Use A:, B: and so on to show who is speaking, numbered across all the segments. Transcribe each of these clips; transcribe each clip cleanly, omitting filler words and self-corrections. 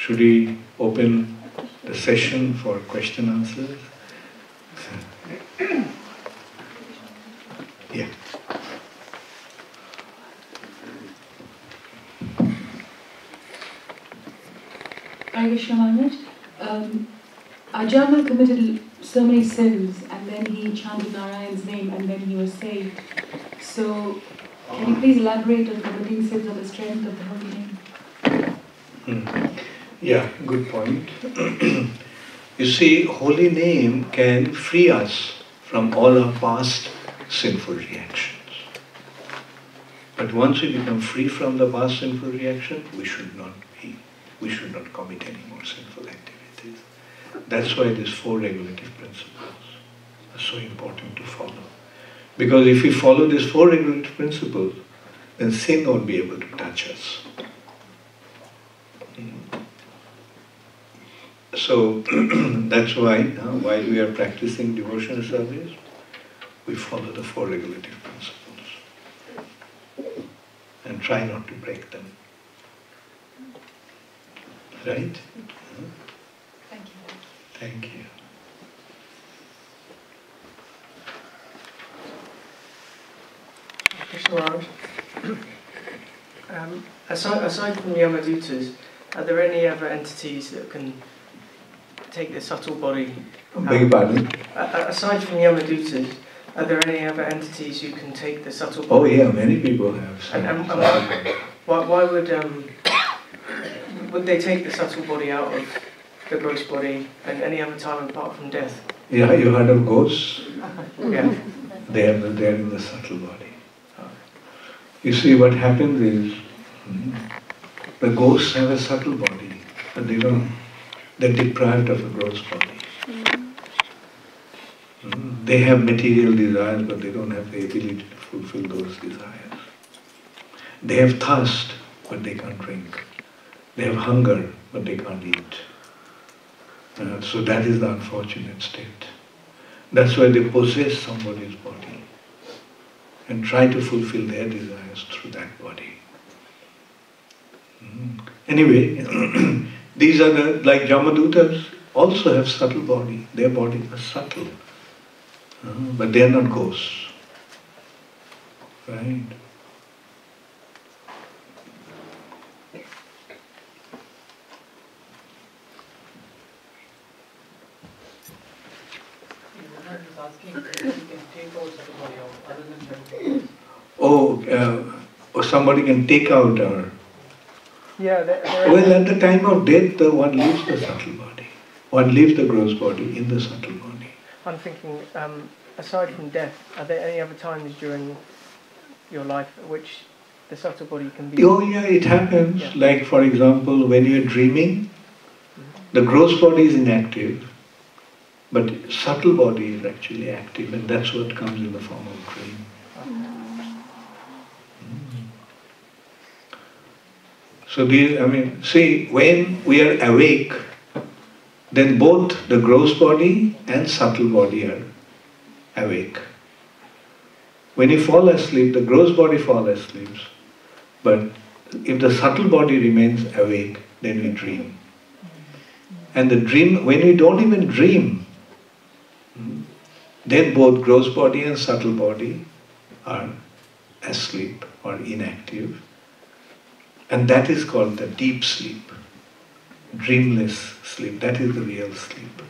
A: Should we open the session for question answers? Yeah.
B: Krishna Maharaj, Ajama committed so many sins and then he chanted Narayan's name and then he was saved. So, can you please elaborate on committing sins of the strength of the holy name?
A: Yeah, good point. You see, holy name can free us from all our past sinful reactions. But once we become free from the past sinful reaction, we should not commit any more sinful activities. That's why these 4 regulative principles are so important to follow. Because if we follow these 4 regulative principles, then sin won't be able to touch us. So that's why, while we are practicing devotional service, we follow the 4 regulative principles and try not to break them. Right?
B: Thank you.
A: Thank you.
C: Krishna Maharaj, aside from the Yamadutas, are there any other entities that can take the subtle body?
A: Beg your pardon?
C: Aside from Yamadutas, are there any other entities who can take the subtle body?
A: Oh yeah, many people have.
C: And why would they take the subtle body out of the gross body at any other time apart from death?
A: Yeah, you heard of ghosts?
C: Yeah.
A: They are in the subtle body. You see, what happens is, the ghosts have a subtle body, but they're deprived of a gross body. They have material desires, but they don't have the ability to fulfill those desires. They have thirst, but they can't drink. They have hunger, but they can't eat. So that is the unfortunate state. That's why they possess somebody's body and try to fulfill their desires through that body. Anyway, these are like Jamadutas also have subtle body. Their body is subtle, but they are not ghosts. Right? Or somebody can take out our...
C: Yeah.
A: Well, at the time of death, one leaves the subtle body. One leaves the gross body in the subtle body.
C: I'm thinking, aside from death, are there any other times during your life at which the subtle body can be...
A: Oh yeah, it happens. Yeah. Like for example, when you're dreaming, the gross body is inactive, but subtle body is actually active, and that's what comes in the form of dream. So see, when we are awake, then both the gross body and subtle body are awake. When you fall asleep, the gross body falls asleep, but if the subtle body remains awake, then we dream. And the dream, when we don't even dream, then both gross body and subtle body are asleep or inactive. And that is called the deep sleep, dreamless sleep. That is the real sleep.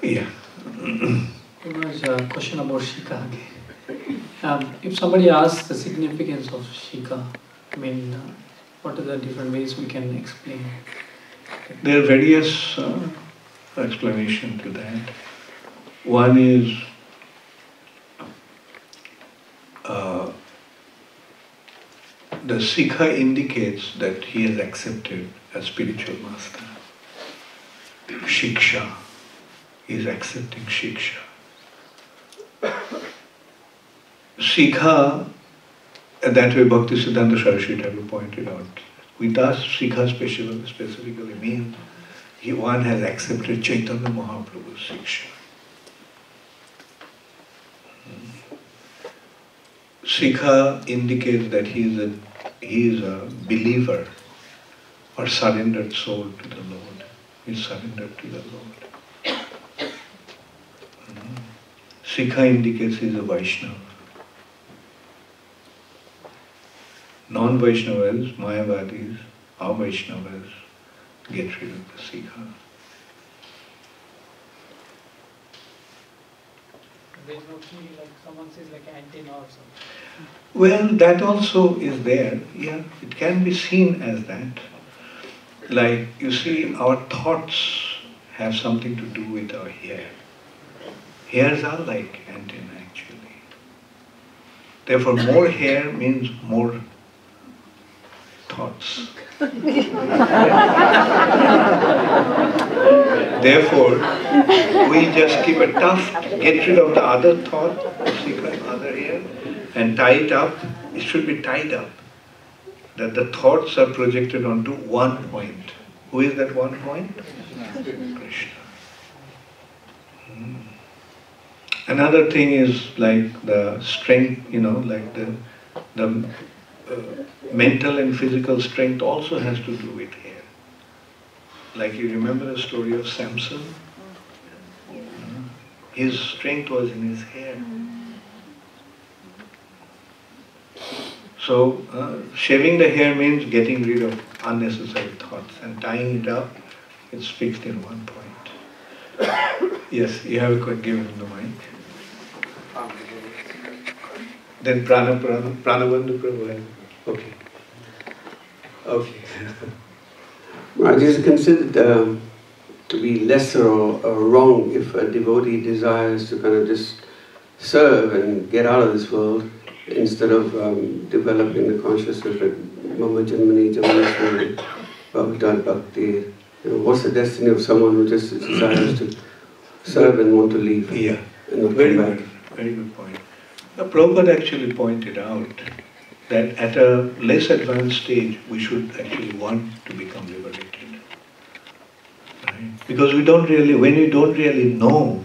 A: Yeah.
D: There was a question about Shika again. If somebody asks the significance of Shika, what are the different ways we can explain?
A: There are various explanations to that. One is the Sikha indicates that he has accepted a spiritual master. Shiksha. He is accepting Shiksha. Sikha, that way Bhakti Siddhanta Saraswati Thakur pointed out. With us, Sikha specifically means one has accepted Chaitanya Mahaprabhu's Shiksha. Sikha indicates that he is a he is a believer or surrendered soul to the Lord. He is surrendered to the Lord. Sikha indicates he is a Vaishnava. Non-Vaishnavas, Mayavadis, Avaishnavas get rid of the Sikha.
D: There's no key, like someone says, like antenna or something.
A: Well, that also is there. Yeah, it can be seen as that. Like, you see, our thoughts have something to do with our hair. Hairs are like antenna, actually. Therefore, more hair means more thoughts. Therefore, we just keep a tuft, get rid of the other thought, other hair, and tie it up. It should be tied up. That the thoughts are projected onto one point. Who is that one point? Krishna. Another thing is like the strength, like the mental and physical strength also has to do with hair. Like you remember the story of Samson? His strength was in his hair. So, shaving the hair means getting rid of unnecessary thoughts, and tying it up, it's fixed in one point. Yes, you have to give him the mic. Then Pranabandhu Prabhu. Okay. Okay.
E: Maharaj, is it considered to be lesser or wrong if a devotee desires to kind of just serve and get out of this world instead of developing the consciousness like Mama Janmani Janmani Bhakti Bhakti? What's the destiny of someone who just desires to serve and want to leave?
A: Yeah,
E: and not
A: very
E: come back?
A: good, very good point. Prabhupada actually pointed out that at a less advanced stage, we should actually want to become liberated. Right? Because when we don't really know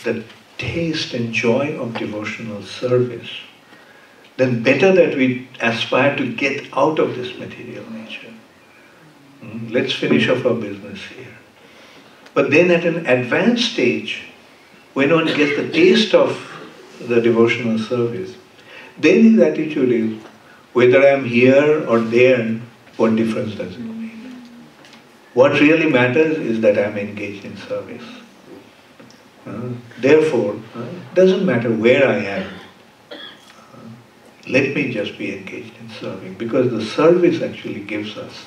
A: the taste and joy of devotional service, then better that we aspire to get out of this material nature. Let's finish off our business here. But then at an advanced stage, when one gets the taste of the devotional service, then his attitude is, whether I am here or there, what difference does it make? What really matters is that I am engaged in service. Therefore, it doesn't matter where I am. Let me just be engaged in serving, because the service actually gives us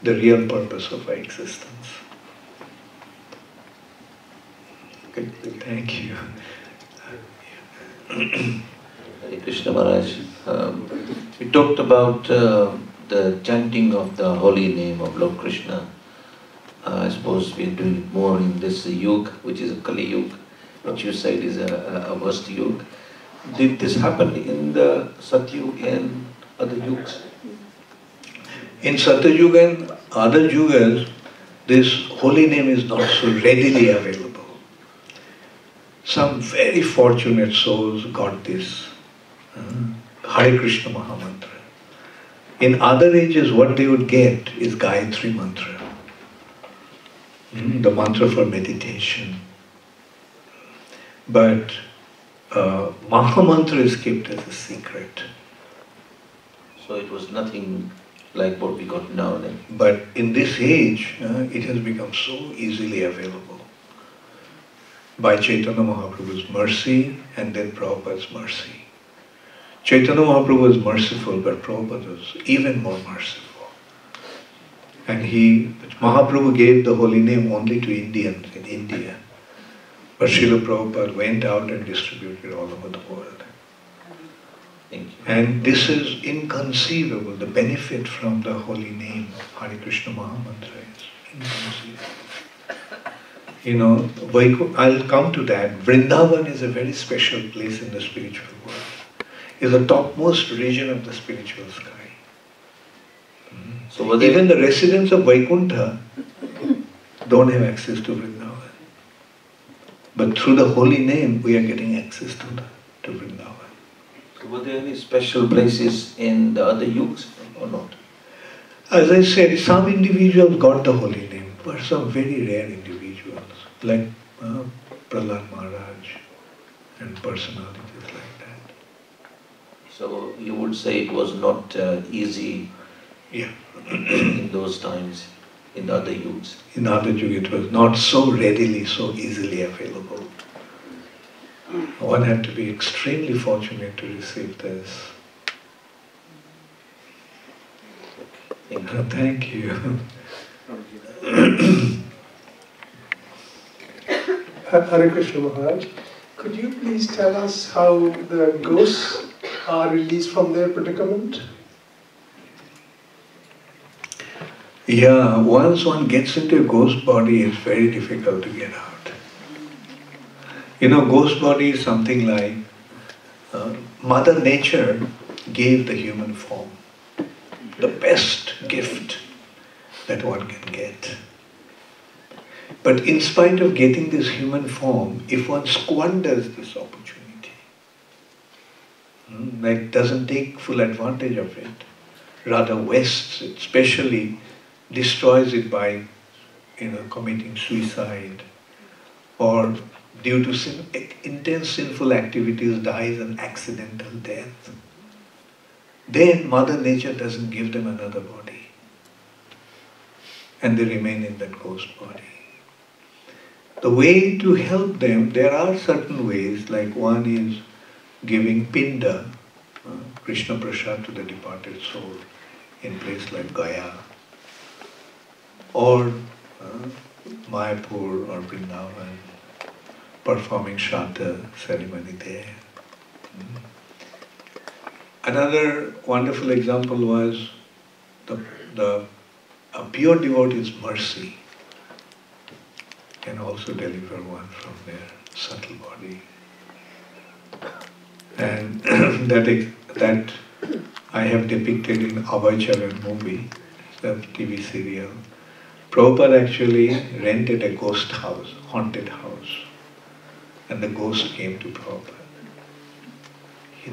A: the real purpose of our existence.
E: Okay.
A: Thank you.
F: Hare Krishna Maharaj, we talked about the chanting of the holy name of Lord Krishna. I suppose we are doing it more in this yuga, which is a Kali Yuga, which you said is a worst yuga. Did this happen in the Satyuga and other yugas?
A: In Satyuga and other yugas, this holy name is not so readily available. Some very fortunate souls got this Hare Krishna Mahamantra. In other ages, what they would get is Gayatri Mantra, the mantra for meditation. But Mahamantra is kept as a secret.
F: So it was nothing like what we got now then.
A: But in this age, it has become so easily available by Chaitanya Mahaprabhu's mercy and then Prabhupada's mercy. Chaitanya Mahaprabhu was merciful, but Prabhupada was even more merciful. And Mahaprabhu gave the holy name only to Indians in India. But Srila Prabhupada went out and distributed all over the world.
F: Thank you.
A: And this is inconceivable. The benefit from the holy name, Hare Krishna Mahamantra, is inconceivable. I'll come to that. Vrindavan is a very special place in the spiritual world. It's the topmost region of the spiritual sky.
F: So
A: even the residents of Vaikuntha don't have access to Vrindavan. But through the holy name, we are getting access to Vrindavan.
F: So were there any special places in the other yugas? or not?
A: As I said, some individuals got the holy name, but some very rare individuals, like Prahlad Maharaj and personalities like that.
F: So you would say it was not easy in those times, in the other yugas?
A: In other yugas, it was not so readily, so easily available. One had to be extremely fortunate to receive this. Thank you.
G: Hare Krishna Maharaj, could you please tell us how the ghosts are released from their predicament?
A: Yeah, once one gets into a ghost body, it's very difficult to get out. You know, ghost body is something like Mother Nature gave the human form, the best gift that one can get. But in spite of getting this human form, if one squanders this opportunity, like doesn't take full advantage of it, rather wastes it, especially destroys it by committing suicide, or due to intense sinful activities dies an accidental death, then Mother Nature doesn't give them another body and they remain in that ghost body. The way to help them, there are certain ways, like one is giving pinda, Krishna Prasad, to the departed soul in place like Gaya, or Mayapur or Vrindavan, performing Shraddha ceremony there. Another wonderful example was a pure devotee's mercy can also deliver one from their subtle body. And that I have depicted in Bhakti Charu movie, the TV serial. Prabhupada actually rented a ghost house, haunted house, and the ghost came to Prabhupada.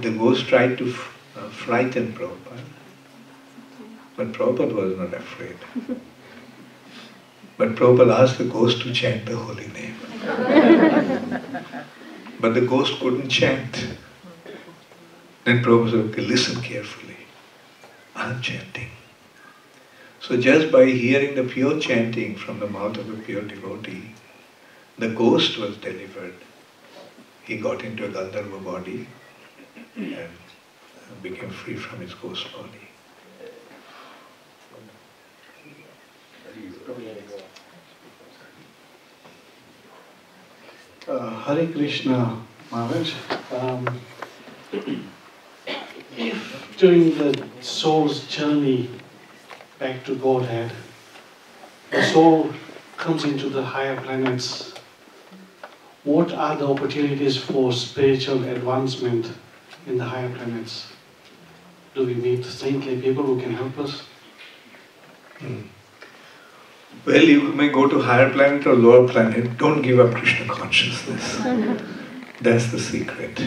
A: The ghost tried to frighten Prabhupada, but Prabhupada was not afraid. But Prabhupada asked the ghost to chant the holy name. But the ghost couldn't chant. Then Prabhupada said, okay, listen carefully. I'm chanting. So just by hearing the pure chanting from the mouth of a pure devotee, the ghost was delivered. He got into a Gandharva body and became free from his ghost body.
H: Hare Krishna Maharaj, if during the soul's journey back to Godhead, the soul comes into the higher planets, what are the opportunities for spiritual advancement in the higher planets? Do we meet saintly people who can help us?
A: Well, you may go to higher planet or lower planet. Don't give up Krishna consciousness. That's the secret.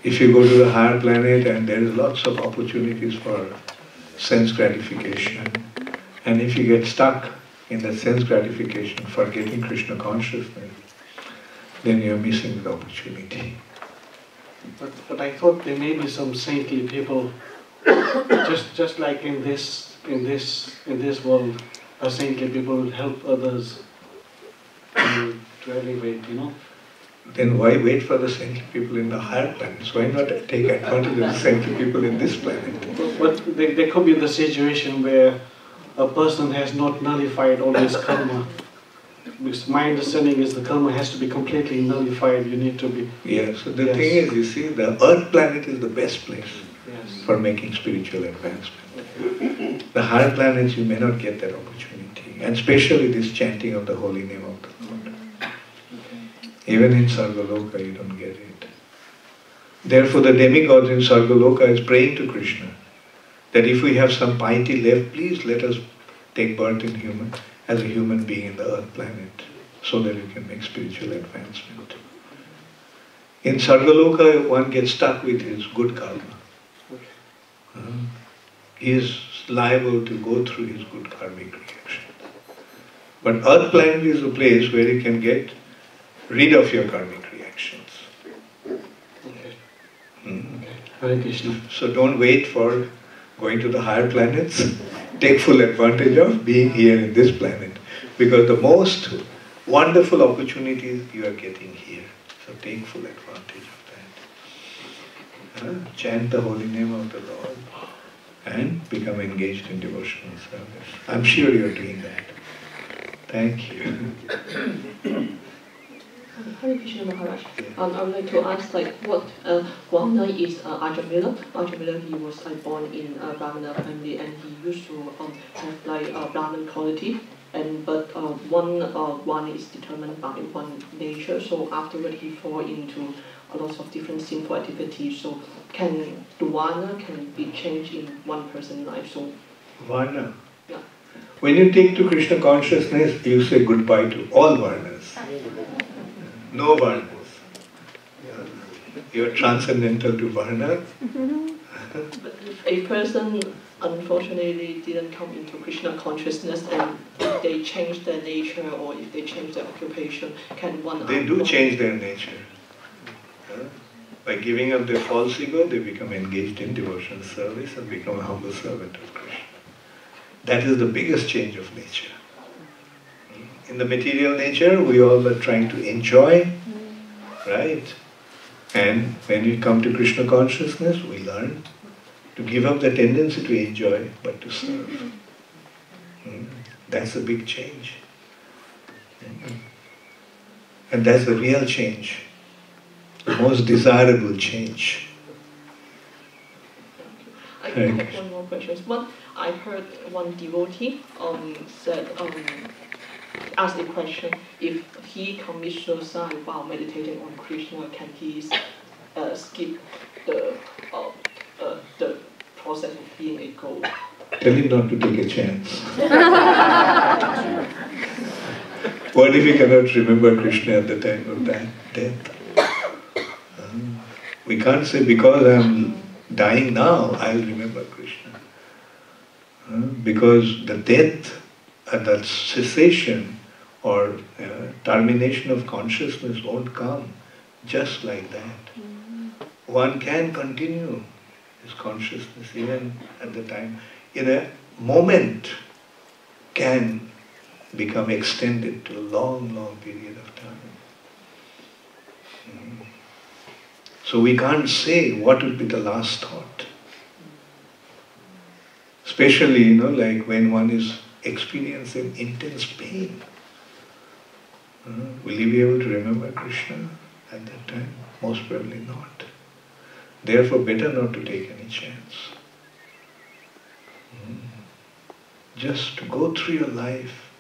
A: If you go to the higher planet and there is lots of opportunities for sense gratification, and if you get stuck in that sense gratification, forgetting Krishna consciousness, then you're missing the opportunity.
H: But I thought there may be some saintly people, just like in this world, saintly people will help others to elevate,
A: Then why wait for the saintly people in the higher planets? Why not take advantage of the saintly people in this planet?
H: But there could be the situation where a person has not nullified all his karma. Because my understanding is the karma has to be completely nullified. You need to be...
A: Yeah, so the thing is, you see, the earth planet is the best place for making spiritual advancement. The higher planets, you may not get that opportunity. And especially this chanting of the holy name of the Lord. Even in Sargaloka, you don't get it. Therefore, the demigods in Sargaloka is praying to Krishna that if we have some piety left, please let us take birth in as a human being in the earth planet, so that we can make spiritual advancement. In Sargaloka, one gets stuck with his good karma. he is liable to go through his good karmic reaction. But earth planet is a place where you can get rid of your karmic reactions.
D: Hare Krishna.
A: So don't wait for going to the higher planets. Take full advantage of being here in this planet, because the most wonderful opportunities you are getting here. So take full advantage of that. Chant the holy name of the Lord and become engaged in devotional service. I'm sure you are doing that. Thank you.
I: Hare Krishna Maharaj. I would like to ask, what Varna is Ajamila. Ajamila, he was born in a Brahmana family, and he used to have Brahman quality. But one is determined by one nature. So afterward, he fall into a lot of different sinful activities. So can the Varna can be changed in one person's life? So
A: Varna.
I: Yeah.
A: When you take to Krishna consciousness, you say goodbye to all Varnas. No Varnas. You are transcendental to Varna.
I: But if a person unfortunately didn't come into Krishna consciousness, and if they change their nature or if they change their occupation, can one...
A: They do change their nature. By giving up their false ego, they become engaged in devotional service and become a humble servant of Krishna. That is the biggest change of nature. In the material nature, we all are trying to enjoy, right? And when we come to Krishna consciousness, we learn to give up the tendency to enjoy, but to serve. That's a big change. And that's the real change, the most desirable change.
I: I have one more question. One, I heard one devotee asked the question, if he commits suicide while meditating on Krishna, can he skip the process of being a ghost?
A: Tell him not to take a chance. What if he cannot remember Krishna at the time of that death? We can't say, because I'm dying now, I'll remember Krishna. Because the death and the cessation or termination of consciousness won't come just like that. One can continue his consciousness even at the time. In a moment can become extended to a long, long period of time. So we can't say what would be the last thought. Especially, like when one is experiencing intense pain. Will you be able to remember Krishna at that time? Most probably not. Therefore, better not to take any chance. Just go through your life,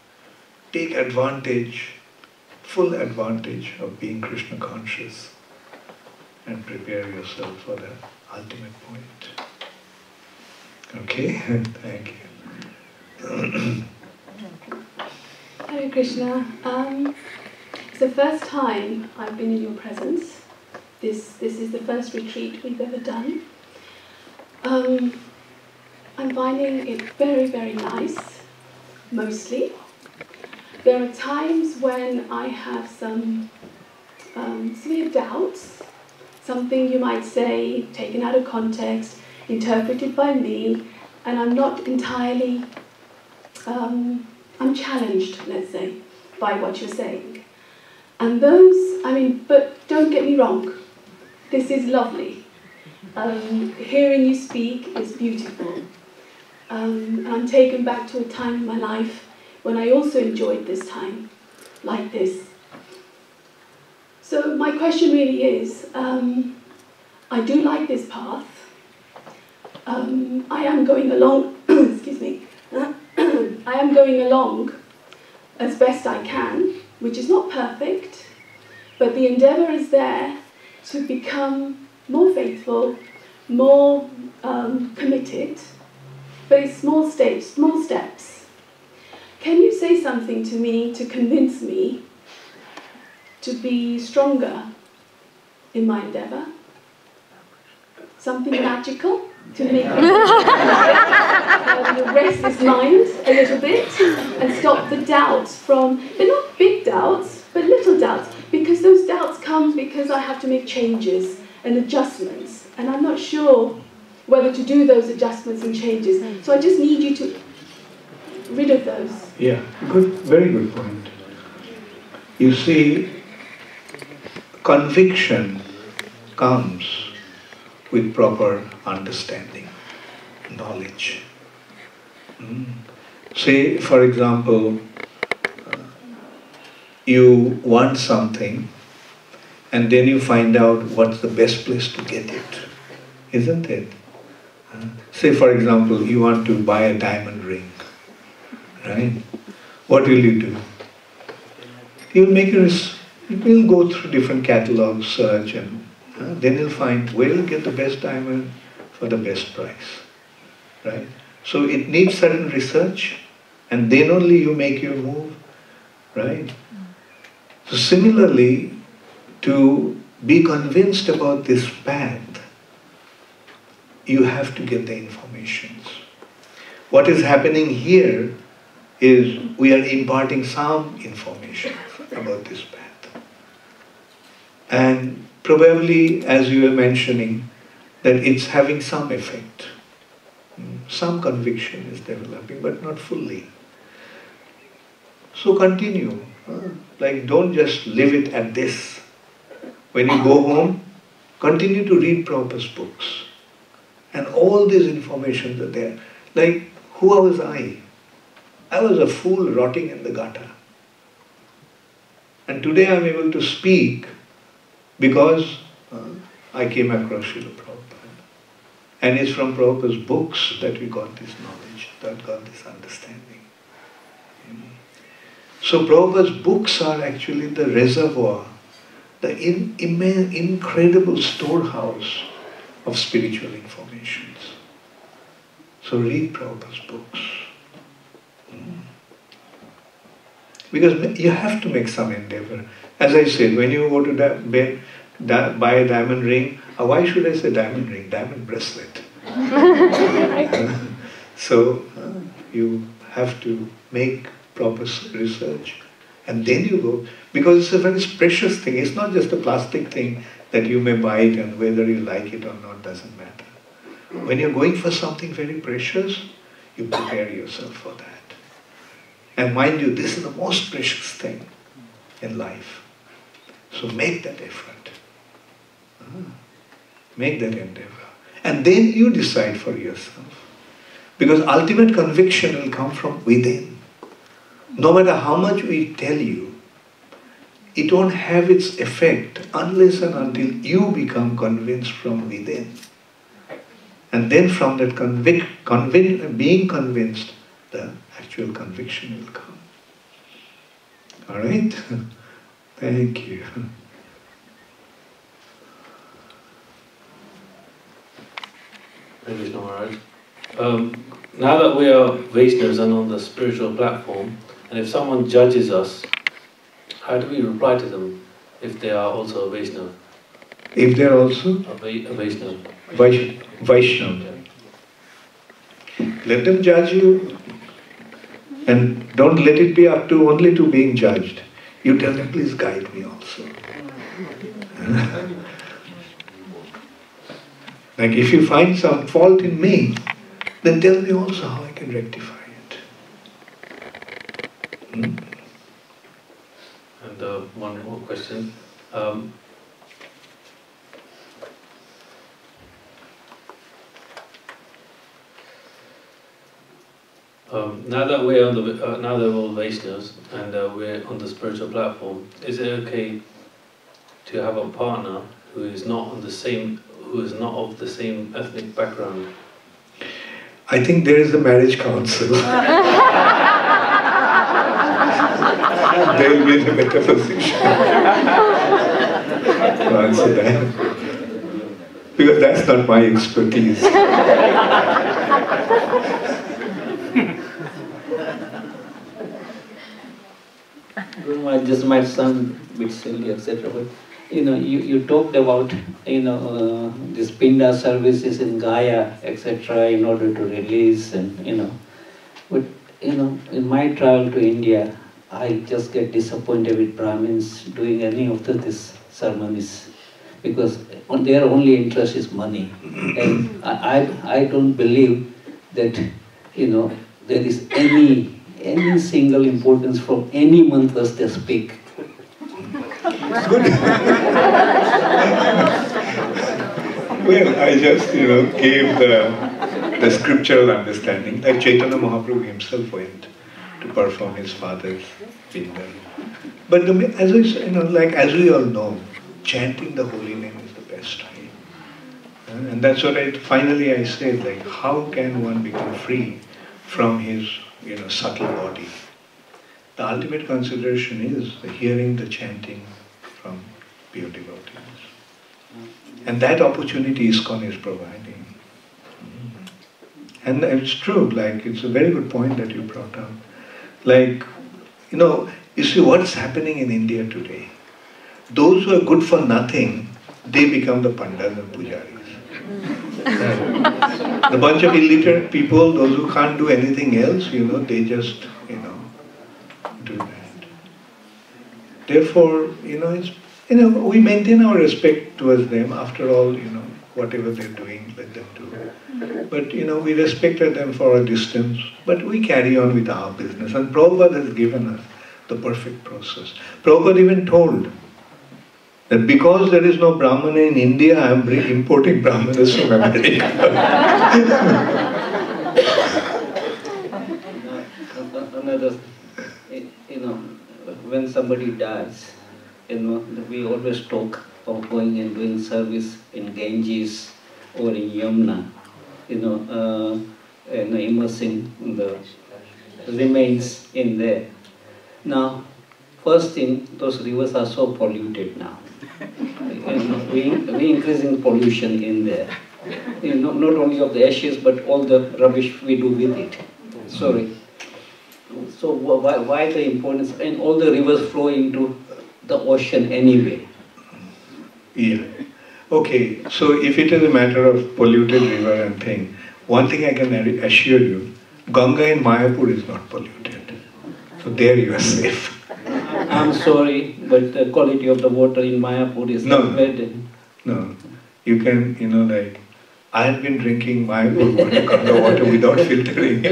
A: take advantage, full advantage of being Krishna conscious, and prepare yourself for the ultimate point. Okay? Thank you.
J: Hare Krishna. It's the first time I've been in your presence. This is the first retreat we've ever done. I'm finding it very, very nice, mostly. There are times when I have some severe doubts, something you might say taken out of context, interpreted by me, and I'm not entirely, I'm challenged, let's say, by what you're saying. And those, but don't get me wrong, this is lovely. Hearing you speak is beautiful. I'm taken back to a time in my life when I also enjoyed this time, like this. So my question really is, I do like this path. I am going along, excuse me, I am going along as best I can, which is not perfect, but the endeavour is there to become more faithful, more committed, but it's small steps. Can you say something to me to convince me to be stronger in my endeavour? Something magical? to make the restless mind a little bit and stop the doubts from, they're not big doubts, but little doubts, because those doubts come because I have to make changes and adjustments, and I'm not sure whether to do those adjustments and changes. So I just need you to rid of those.
A: Yeah, good, very good point. You see, conviction comes with proper understanding, knowledge. Say, for example, you want something and then you find out what's the best place to get it, isn't it? Say, for example, you want to buy a diamond ring, right? What will you do? You'll go through different catalogs, search, and then you'll find where you'll get the best diamond for the best price, right? So it needs certain research, and then only you make your move, right? So similarly, to be convinced about this path, you have to get the information. What is happening here is we are imparting some information about this path. And probably, as you were mentioning, that it's having some effect. Some conviction is developing, but not fully. So continue. Like, don't just leave it at this. When you go home, continue to read Prabhupada's books. And all these informations are there. Like, who was I? I was a fool rotting in the gutter. And today I am able to speak because I came across Srila Prabhupada. And it's from Prabhupada's books that we got this knowledge, that got this understanding. So Prabhupada's books are actually the reservoir, the incredible storehouse of spiritual informations. So read Prabhupada's books. Because you have to make some endeavor. As I said, when you go to buy a diamond ring, why should I say diamond ring? Diamond bracelet. So you have to make proper research. And then you go, because it's a very precious thing. It's not just a plastic thing that you may buy it and whether you like it or not doesn't matter. When you're going for something very precious, you prepare yourself for that. And mind you, this is the most precious thing in life. So make that effort. Make that endeavor. And then you decide for yourself. Because ultimate conviction will come from within. No matter how much we tell you, it won't have its effect unless and until you become convinced from within. And then from that being convinced, the actual conviction will come. Alright? Thank you.
K: Hare Krishna Maharaj. Now that we are Vaishnavas and on the spiritual platform, and if someone judges us, how do we reply to them if they are also a Vaishnava?
A: If they are also?
K: A Vaishnava.
A: Vaishnava. Let them judge you. And don't let it be up to only to being judged. You tell them, please guide me also. Like if you find some fault in me, then tell me also how I can rectify it.
K: And one more question. Now that we're on now that we're all Vaishnavas and we're on the spiritual platform, is it okay to have a partner who is not of the same ethnic background?
A: I think there is a marriage council. They will be in a better position to answer that. Because that's not my expertise.
L: Guru Maharaj, just might sound a bit silly, etc. But you talked about, this Pinda services in Gaya, etc., in order to release and, but, in my travel to India, I just get disappointed with Brahmins doing any of these ceremonies because their only interest is money. And I don't believe that, there is any single importance from any mantras they speak.
A: Good. Well, I just, gave the scriptural understanding. Like Chaitanya Mahaprabhu himself went to perform his father's Pinda. But as as we all know, chanting the holy name is the best time. And that's what finally I said, like, how can one become free from his, subtle body? The ultimate consideration is hearing the chanting from pure devotees. And that opportunity ISKCON is providing. And it's true, like, it's a very good point that you brought up. Like, you see what's happening in India today. Those who are good for nothing, they become the pandas and pujaris. The bunch of illiterate people, those who can't do anything else, they just, do that. Therefore, we maintain our respect towards them. After all, whatever they're doing, let them do. But, we respected them for a distance, but we carry on with our business. And Prabhupada has given us the perfect process. Prabhupada even told that because there is no Brahmana in India, I am importing Brahmanas from America.
L: Another, when somebody dies, we always talk of going and doing service in Ganges or in Yamuna, and immersing the remains in there. Now, first thing, those rivers are so polluted now. We increasing pollution in there. Not only of the ashes, but all the rubbish we do with it. Sorry. So why the importance? And all the rivers flow into the ocean anyway.
A: Yeah. Okay, so if it is a matter of polluted river and thing, one thing I can assure you, Ganga in Mayapur is not polluted. So there you are safe.
L: I'm sorry, but the quality of the water in Mayapur is not bad.
A: No, you can, I have been drinking Mayapur Ganga water without filtering,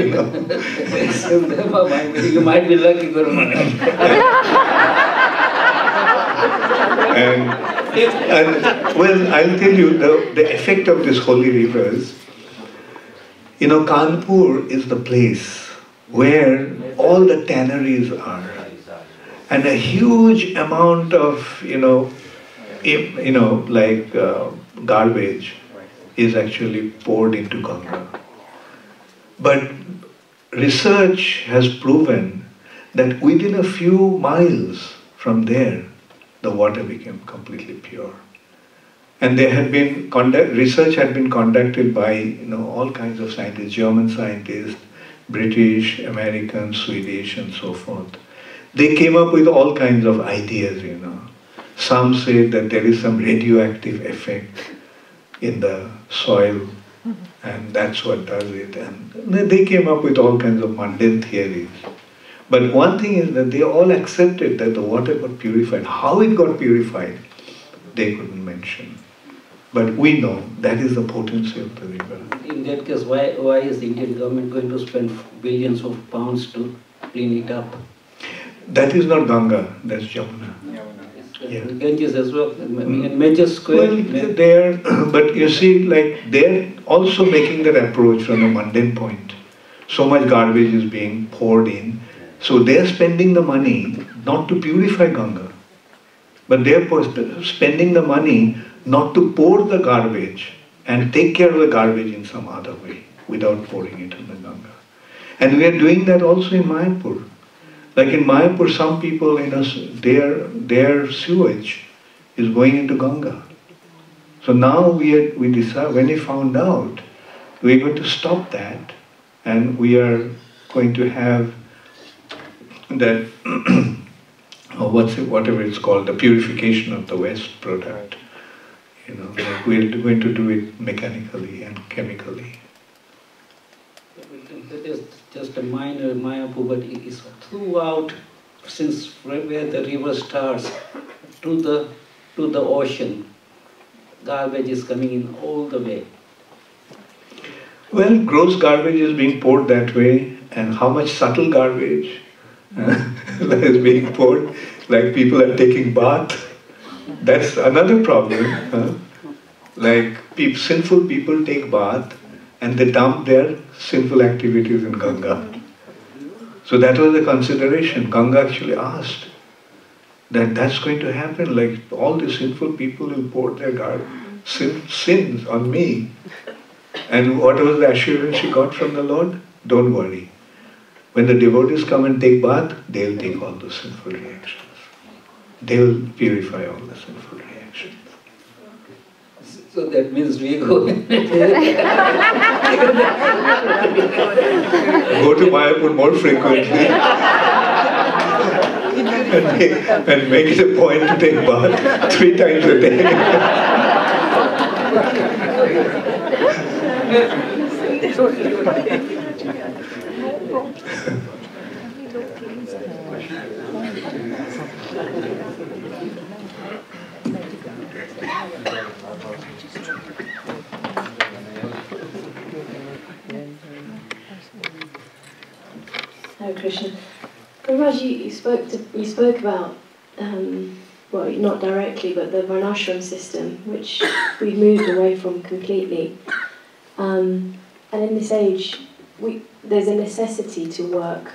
L: You might be lucky, Guru Maharaj.
A: And well, I'll tell you the effect of these holy rivers. Kanpur is the place where all the tanneries are. And a huge amount of, garbage is actually poured into Ganga. But research has proven that within a few miles from there, the water became completely pure. And there had been research had been conducted by all kinds of scientists, German scientists, British, American, Swedish, and so forth. They came up with all kinds of ideas, Some say that there is some radioactive effect in the soil, and that's what does it. And they came up with all kinds of mundane theories. But one thing is that they all accepted that the water got purified. How it got purified, they couldn't mention. But we know that is the potency of the river.
L: In that case, why is the Indian government going to spend billions of pounds to clean it up?
A: That is not Ganga, that's Jamuna.
L: Yeah. Ganges as well, in major square.
A: Well, but you see, they're also making that approach from a mundane point. So much garbage is being poured in. So they're spending the money not to purify Ganga, but they're spending the money not to pour the garbage and take care of the garbage in some other way without pouring it in the Ganga. And we are doing that also in Mayapur. Like in Mayapur, some people, their sewage is going into Ganga. So now we decide, when we found out, we're going to stop that, and we are going to have that or whatever it's called, the purification of the waste product. Like we're going to do it mechanically and chemically.
L: That is just a minor Mayapu, but it is throughout, since where the river starts to the ocean. Garbage is coming in all the way.
A: Well, gross garbage is being poured that way, and how much subtle garbage that is being poured, like people are taking bath. That's another problem. Like sinful people take bath and they dump their sinful activities in Ganga. So that was the consideration. Ganga actually asked that that's going to happen, like all the sinful people will pour their sins on me. And what was the assurance she got from the Lord? Don't worry. When the devotees come and take bath, they'll take all the sinful reactions. They'll purify all the sinful reactions.
L: So that means we go.
A: Go to Mayapur more frequently and make it a point to take bath 3 times a day.
M: Hare Krishna. Maharaj, you spoke about, well, not directly, but the varnashram system, which we've moved away from completely. And in this age, there's a necessity to work.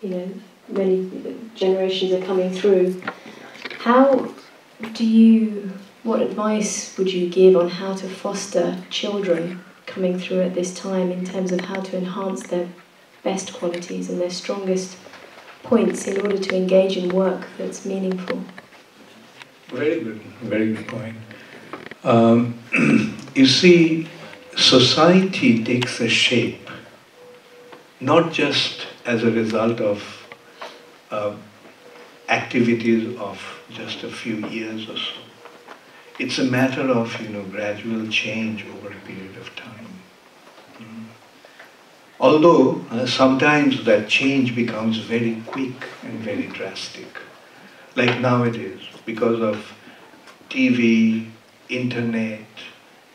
M: Many generations are coming through. What advice would you give on how to foster children coming through at this time in terms of how to enhance their best qualities and their strongest points in order to engage in work that's meaningful?
A: Very good point. You see, society takes a shape not just as a result of activities of just a few years or so. It's a matter of gradual change over a period of time. Although sometimes that change becomes very quick and very drastic, like nowadays, because of TV, internet,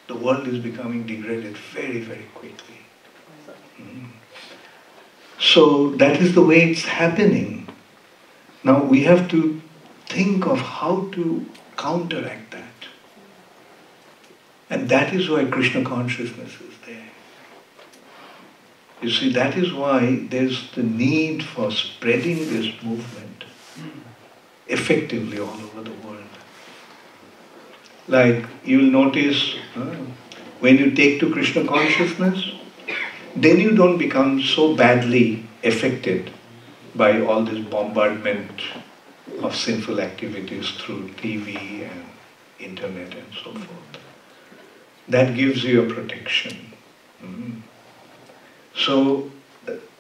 A: the world is becoming degraded very, very quickly. So that is the way it's happening. Now we have to think of how to counteract that. And that is why Krishna consciousness is there. You see, that is why there's the need for spreading this movement effectively all over the world. Like you'll notice, when you take to Krishna consciousness, then you don't become so badly affected by all this bombardment of sinful activities through TV and internet and so forth. That gives you a protection. So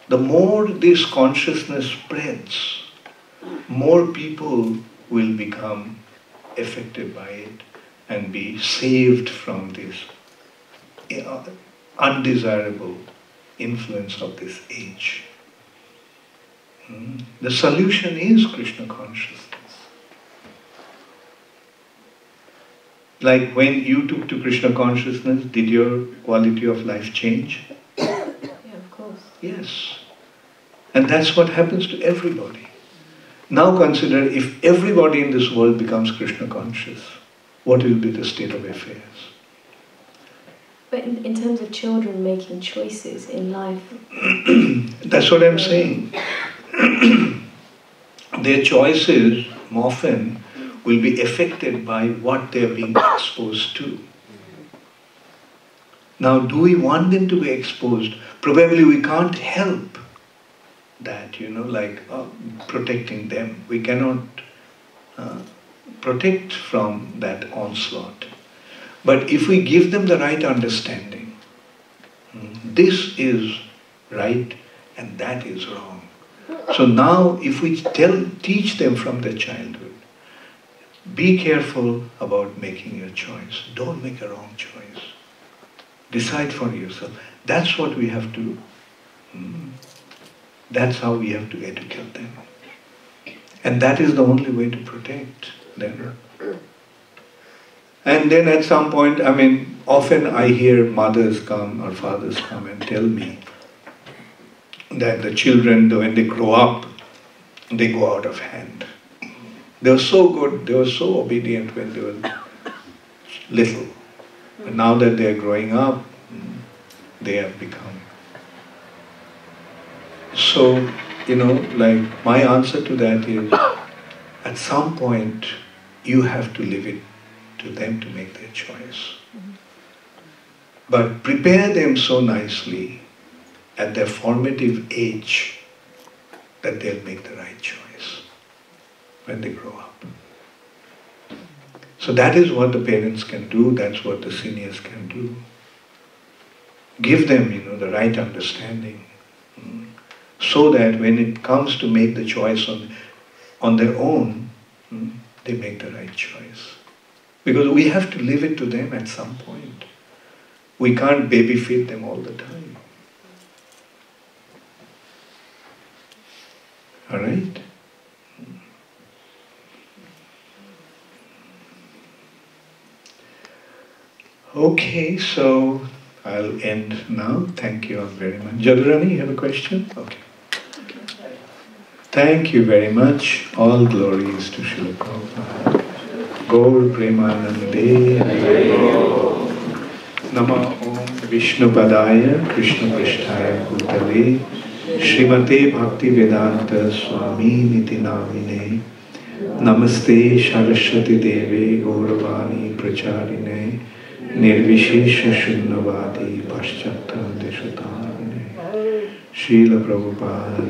A: the more this consciousness spreads, more people will become affected by it and be saved from this undesirable influence of this age. The solution is Krishna consciousness. Like when you took to Krishna consciousness, did your quality of life change?
M: Yeah, of course.
A: Yes. And that's what happens to everybody. Now consider, if everybody in this world becomes Krishna conscious, what will be the state of affairs?
M: But in terms of children making choices in life...
A: That's what I'm saying. Their choices often will be affected by what they're being exposed to. Now, do we want them to be exposed? Probably we can't help that, protecting them. We cannot protect from that onslaught. But if we give them the right understanding, this is right and that is wrong, So now if we teach them from their childhood, be careful about making your choice. Don't make a wrong choice. Decide for yourself. That's what we have to, that's how we have to educate them. And that is the only way to protect them. And then at some point, I mean, often I hear mothers come or fathers come and tell me that the children, when they grow up, they go out of hand. They were so good, they were so obedient when they were little. But now that they are growing up, they have become. So, like my answer to that is, at some point, you have to leave it to them to make their choice. But prepare them so nicely at their formative age that they'll make the right choice when they grow up. So that is what the parents can do, that's what the seniors can do. Give them, the right understanding, so that when it comes to make the choice on their own, they make the right choice. Because we have to leave it to them at some point. We can't baby feed them all the time. All right? Okay, so I'll end now. Thank you all very much. Jadurani, you have a question? Okay. Thank you very much. All glories to Srila Prabhupada. Gaur Premanande. Nama Om Vishnu Padaya Krishna Prishtaya Bhutale Srimate Bhakti Vedanta Swami Niti Namine Namaste Saraswati Deve Gauravani Pracharine Nirvishesha Shunnavadi Paschata Deshatarine Srila Prabhupada